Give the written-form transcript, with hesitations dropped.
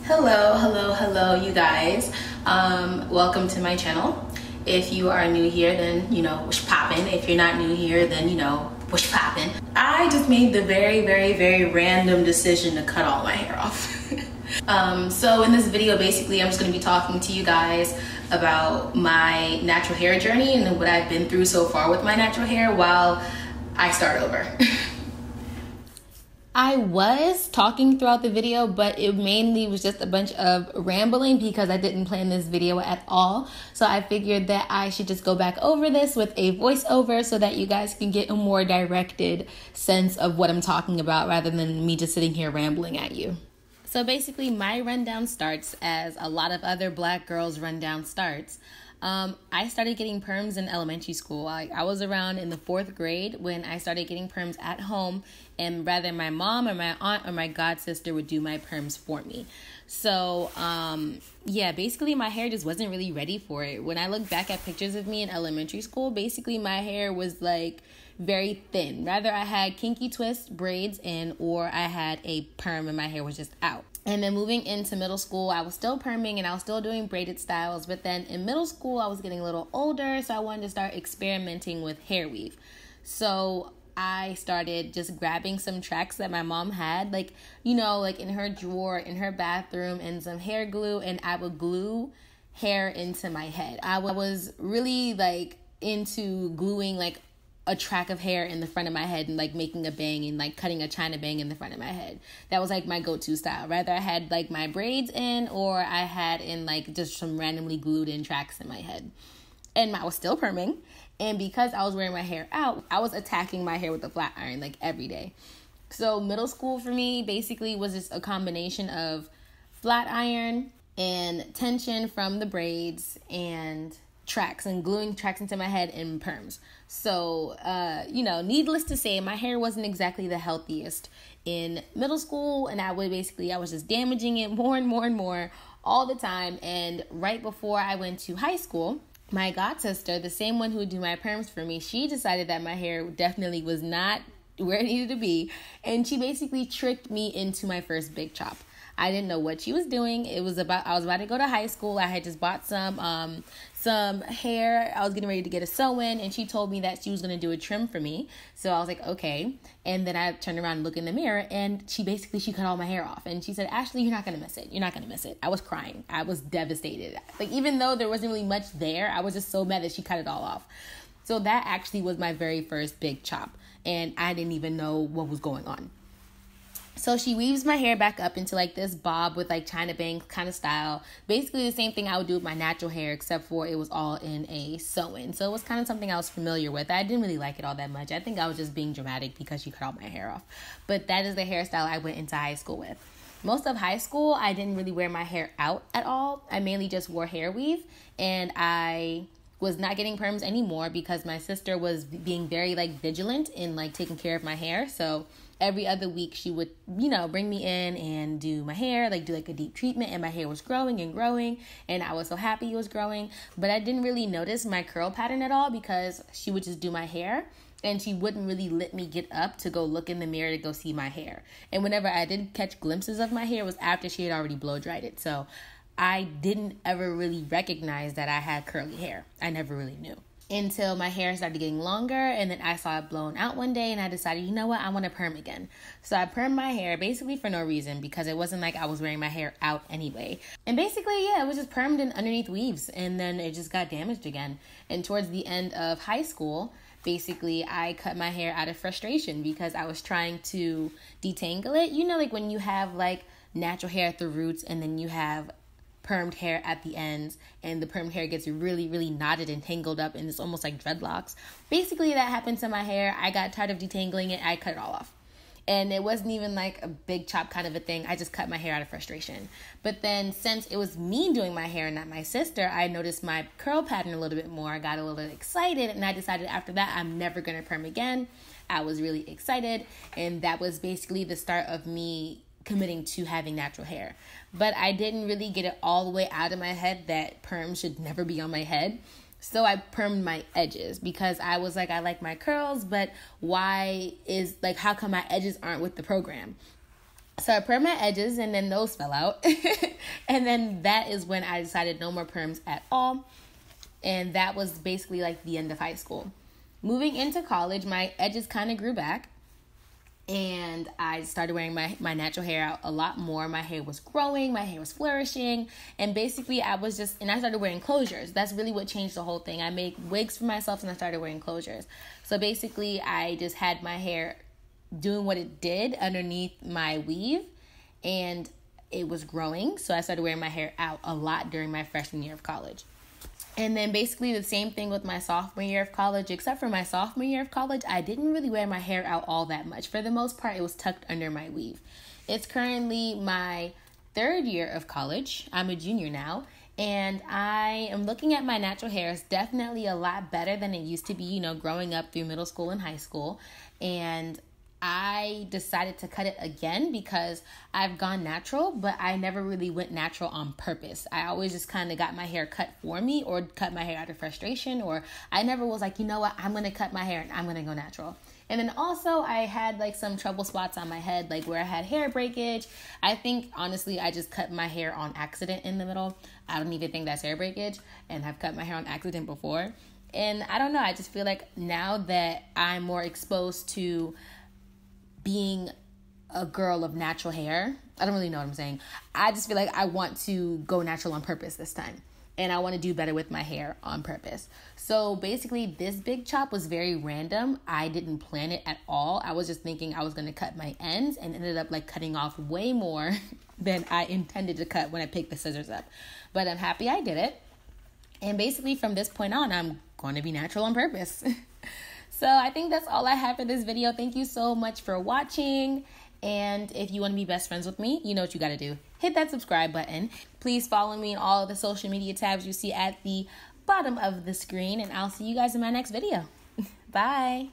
Hello, you guys. Welcome to my channel. If you are new here, then you know what's poppin'. If you're not new here, then you know what's poppin'. I just made the very random decision to cut all my hair off. So in this video, basically, I'm just gonna be talking to you guys about my natural hair journey and what I've been through so far with my natural hair while I start over. I was talking throughout the video, but it mainly was just a bunch of rambling because I didn't plan this video at all. So I figured that I should just go back over this with a voiceover so that you guys can get a more directed sense of what I'm talking about rather than me just sitting here rambling at you. So basically my rundown starts as a lot of other black girls' rundown starts. I started getting perms in elementary school. I was around in the 4th grade when I started getting perms at home, and rather my mom or my aunt or my god sister would do my perms for me. So, yeah, basically my hair just wasn't really ready for it. When I look back at pictures of me in elementary school, basically my hair was like very thin. Rather I had kinky twist braids in, or I had a perm and my hair was just out. And then moving into middle school, I was still perming and I was still doing braided styles. But then in middle school, I was getting a little older, so I wanted to start experimenting with hair weave. So I started just grabbing some tracks that my mom had, like, you know, like in her drawer, in her bathroom, and some hair glue, and I would glue hair into my head. I was really like into gluing like a track of hair in the front of my head and like making a bang and like cutting a China bang in the front of my head. That was like my go-to style. Rather I had like my braids in, or I had in like just some randomly glued in tracks in my head. And I was still perming. And because I was wearing my hair out, I was attacking my hair with a flat iron like every day. So middle school for me basically was just a combination of flat iron and tension from the braids and tracks and gluing tracks into my head and perms. So, you know, needless to say, my hair wasn't exactly the healthiest in middle school, and I was just damaging it more and more all the time. And right before I went to high school, my god sister, the same one who would do my perms for me, she decided that my hair definitely was not where it needed to be, and she basically tricked me into my first big chop. I didn't know what she was doing. I was about to go to high school. I had just bought some hair. I was getting ready to get a sew-in, and she told me that she was going to do a trim for me. So I was like, okay. And then I turned around and looked in the mirror, and she cut all my hair off. And she said, Ashley, you're not going to miss it. You're not going to miss it. I was crying. I was devastated. Like, even though there wasn't really much there, I was just so mad that she cut it all off. So that actually was my very first big chop, and I didn't even know what was going on. So she weaves my hair back up into like this bob with like China bang kind of style. Basically the same thing I would do with my natural hair, except for it was all in a sew-in. So it was kind of something I was familiar with. I didn't really like it all that much. I think I was just being dramatic because she cut all my hair off. But that is the hairstyle I went into high school with. Most of high school, I didn't really wear my hair out at all. I mainly just wore hair weave, and I was not getting perms anymore because my sister was being very like vigilant in like taking care of my hair. So every other week she would, you know, bring me in and do my hair, like do like a deep treatment, and my hair was growing, and I was so happy it was growing. But I didn't really notice my curl pattern at all because she would just do my hair, and she wouldn't really let me get up to go look in the mirror to go see my hair. And whenever I did catch glimpses of my hair, it was after she had already blow dried it. So I didn't ever really recognize that I had curly hair. I never really knew until my hair started getting longer, and then I saw it blown out one day, and I decided, you know what, I want to perm again. So I permed my hair basically for no reason because it wasn't like I was wearing my hair out anyway. And basically, yeah, it was just permed in underneath weaves, and then it just got damaged again. And towards the end of high school, basically, I cut my hair out of frustration because I was trying to detangle it. You know, like when you have like natural hair at the roots, and then you have permed hair at the ends, and the permed hair gets really knotted and tangled up, and it's almost like dreadlocks. Basically, that happened to my hair. I got tired of detangling it. I cut it all off. And it wasn't even like a big chop kind of a thing. I just cut my hair out of frustration. But then since it was me doing my hair and not my sister, I noticed my curl pattern a little bit more. I got a little excited, and I decided after that I'm never going to perm again. I was really excited, and that was basically the start of me committing to having natural hair. But I didn't really get it all the way out of my head that perm should never be on my head. So I permed my edges because I was like, I like my curls, but how come my edges aren't with the program? So I permed my edges, and then those fell out. And then that is when I decided no more perms at all. And that was basically like the end of high school. Moving into college, my edges kind of grew back. And I started wearing my natural hair out a lot more. My hair was growing. My hair was flourishing. And basically, I started wearing closures. That's really what changed the whole thing. I made wigs for myself, and I started wearing closures. So basically, I just had my hair doing what it did underneath my weave, and it was growing. So I started wearing my hair out a lot during my freshman year of college. And then basically the same thing with my sophomore year of college, except for my sophomore year of college, I didn't really wear my hair out all that much. For the most part, it was tucked under my weave. It's currently my third year of college. I'm a junior now, and I am looking at my natural hair. It's definitely a lot better than it used to be, growing up through middle school and high school. And I decided to cut it again because I've gone natural, but I never really went natural on purpose. I always just kind of got my hair cut for me, or cut my hair out of frustration, or I never was like, you know what, I'm going to cut my hair and I'm going to go natural. And then also I had like some trouble spots on my head, like where I had hair breakage. I think honestly, I just cut my hair on accident in the middle. I don't even think that's hair breakage, and I've cut my hair on accident before. And I don't know, I just feel like now that I'm more exposed to being a girl of natural hair, I don't really know what I'm saying. I just feel like I want to go natural on purpose this time. And I want to do better with my hair on purpose. So basically, this big chop was very random. I didn't plan it at all. I was just thinking I was going to cut my ends, and ended up like cutting off way more than I intended to cut when I picked the scissors up. But I'm happy I did it. And basically from this point on, I'm going to be natural on purpose. So I think that's all I have for this video. Thank you so much for watching. And if you want to be best friends with me, you know what you got to do. Hit that subscribe button. Please follow me in all of the social media tabs you see at the bottom of the screen. And I'll see you guys in my next video. Bye.